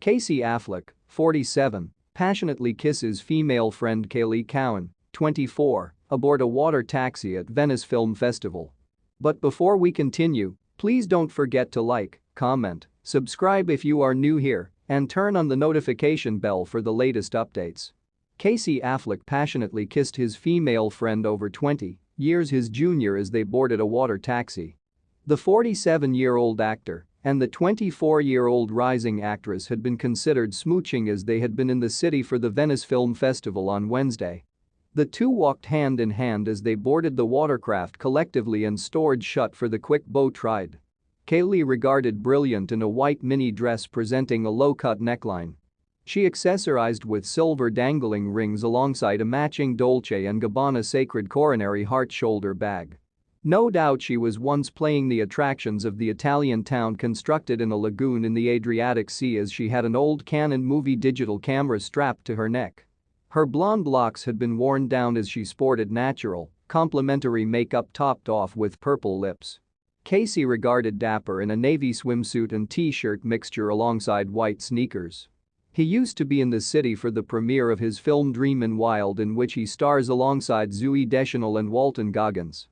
Casey Affleck, 47, passionately kisses female friend Caylee, 24, aboard a water taxi at Venice Film Festival. But before we continue, please don't forget to like, comment, subscribe if you are new here, and turn on the notification bell for the latest updates. Casey Affleck passionately kissed his female friend over 20 years his junior as they boarded a water taxi. The 47-year-old actor and the 24-year-old rising actress had been considered smooching as they had been in the city for the Venice Film Festival on Wednesday. The two walked hand in hand as they boarded the watercraft collectively and stored shut for the quick boat ride. Caylee regarded brilliant in a white mini dress presenting a low-cut neckline. She accessorized with silver dangling rings alongside a matching Dolce & Gabbana sacred coronary heart shoulder bag. No doubt she was once playing the attractions of the Italian town constructed in a lagoon in the Adriatic Sea as she had an old Canon movie digital camera strapped to her neck. Her blonde locks had been worn down as she sported natural, complementary makeup topped off with purple lips. Casey regarded dapper in a navy swimsuit and t-shirt mixture alongside white sneakers. He used to be in the city for the premiere of his film Dreamin' Wild, in which he stars alongside Zooey Deschanel and Walton Goggins.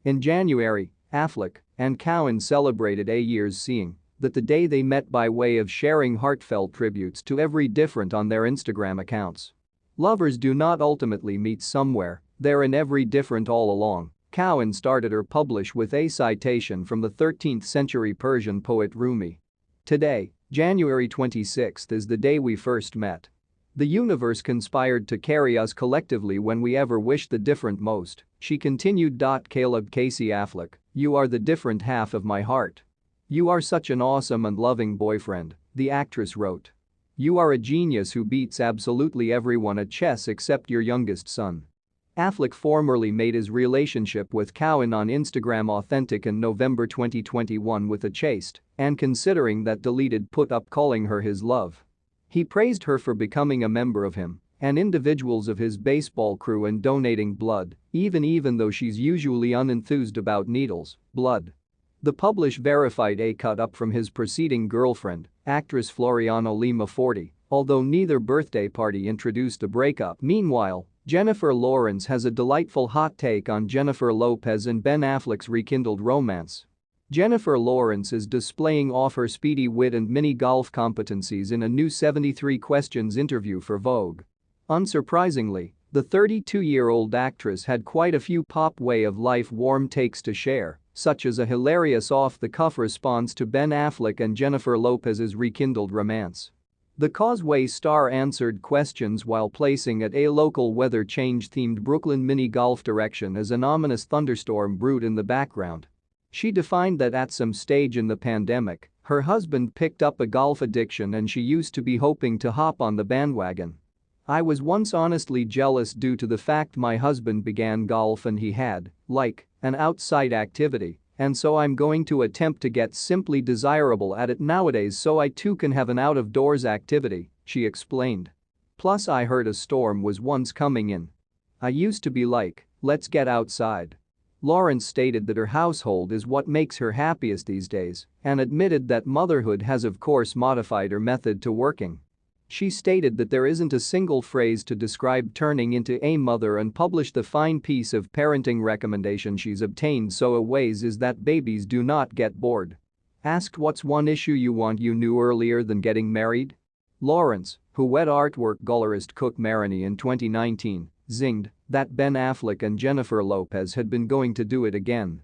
In January, Affleck and Cowan celebrated a year's seeing that the day they met by way of sharing heartfelt tributes to every different on their Instagram accounts. Lovers do not ultimately meet somewhere, they're in every different all along, Cowan started her publish with a citation from the 13th century Persian poet Rumi. Today, January 26th, is the day we first met. The universe conspired to carry us collectively when we ever wished the different most, she continued. Caleb Casey Affleck, you are the different half of my heart. You are such an awesome and loving boyfriend, the actress wrote. You are a genius who beats absolutely everyone at chess except your youngest son. Affleck formerly made his relationship with Cowan on Instagram authentic in November 2021 with a chaste and considering that deleted put-up calling her his love. He praised her for becoming a member of him and individuals of his baseball crew and donating blood, even though she's usually unenthused about needles, blood. The publish verified a cut-up from his preceding girlfriend, actress Floriana Lima 40, although neither birthday party introduced a breakup. Meanwhile, Jennifer Lawrence has a delightful hot take on Jennifer Lopez and Ben Affleck's rekindled romance. Jennifer Lawrence is displaying off her speedy wit and mini-golf competencies in a new 73 Questions interview for Vogue. Unsurprisingly, the 32-year-old actress had quite a few pop way-of-life warm takes to share, such as a hilarious off-the-cuff response to Ben Affleck and Jennifer Lopez's rekindled romance. The Causeway star answered questions while placing at a local weather change-themed Brooklyn mini-golf direction as an ominous thunderstorm brewed in the background. She defined that at some stage in the pandemic, her husband picked up a golf addiction and she used to be hoping to hop on the bandwagon. I was once honestly jealous due to the fact my husband began golf and he had, like, an outside activity, and so I'm going to attempt to get simply desirable at it nowadays so I too can have an out-of-doors activity, she explained. Plus I heard a storm was once coming in. I used to be like, let's get outside. Lawrence stated that her household is what makes her happiest these days and admitted that motherhood has of course modified her method to working. She stated that there isn't a single phrase to describe turning into a mother and published the fine piece of parenting recommendation she's obtained so a ways is that babies do not get bored. Asked what's one issue you knew earlier than getting married? Lawrence, who wed artwork gallerist Cook Maroney in 2019, zinged that Ben Affleck and Jennifer Lopez had been going to do it again.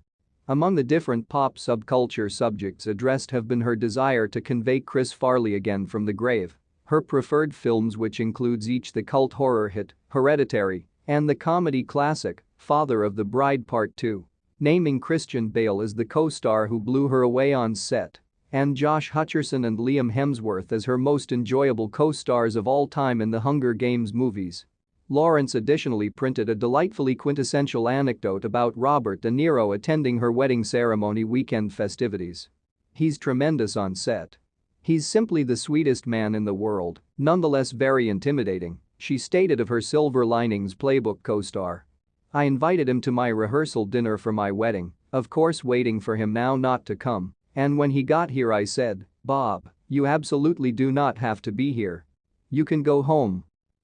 Among the different pop subculture subjects addressed have been her desire to convey Chris Farley again from the grave, her preferred films which includes each the cult horror hit, Hereditary, and the comedy classic, Father of the Bride Part 2, naming Christian Bale as the co-star who blew her away on set, and Josh Hutcherson and Liam Hemsworth as her most enjoyable co-stars of all time in the Hunger Games movies. Lawrence additionally printed a delightfully quintessential anecdote about Robert De Niro attending her wedding ceremony weekend festivities. He's tremendous on set. He's simply the sweetest man in the world, nonetheless very intimidating, she stated of her Silver Linings Playbook co-star. I invited him to my rehearsal dinner for my wedding, of course waiting for him now not to come, and when he got here I said, Bob, "You absolutely do not have to be here. You can go home."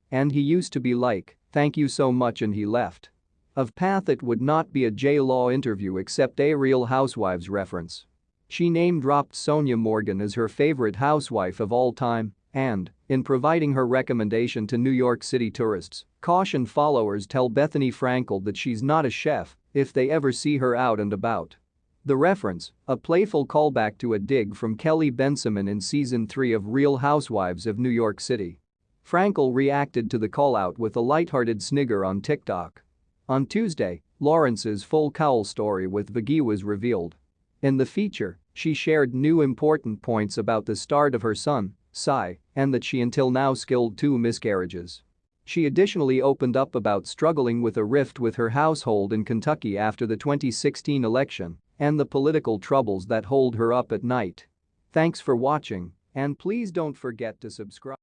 And he used to be like, "Thank you so much," and he left. Of path it would not be a J-Law interview except a Real Housewives reference. She name-dropped Sonia Morgan as her favorite housewife of all time and, in providing her recommendation to New York City tourists, cautioned followers tell Bethany Frankel that she's not a chef if they ever see her out and about. The reference, a playful callback to a dig from Kelly Benjamin in Season 3 of Real Housewives of New York City. Frankel reacted to the call-out with a lighthearted snigger on TikTok. On Tuesday, Lawrence's full cowl story with Viggy was revealed. In the feature, she shared new important points about the start of her son, Cy, and that she until now skilled 2 miscarriages. She additionally opened up about struggling with a rift with her household in Kentucky after the 2016 election and the political troubles that hold her up at night. Thanks for watching, and please don't forget to subscribe.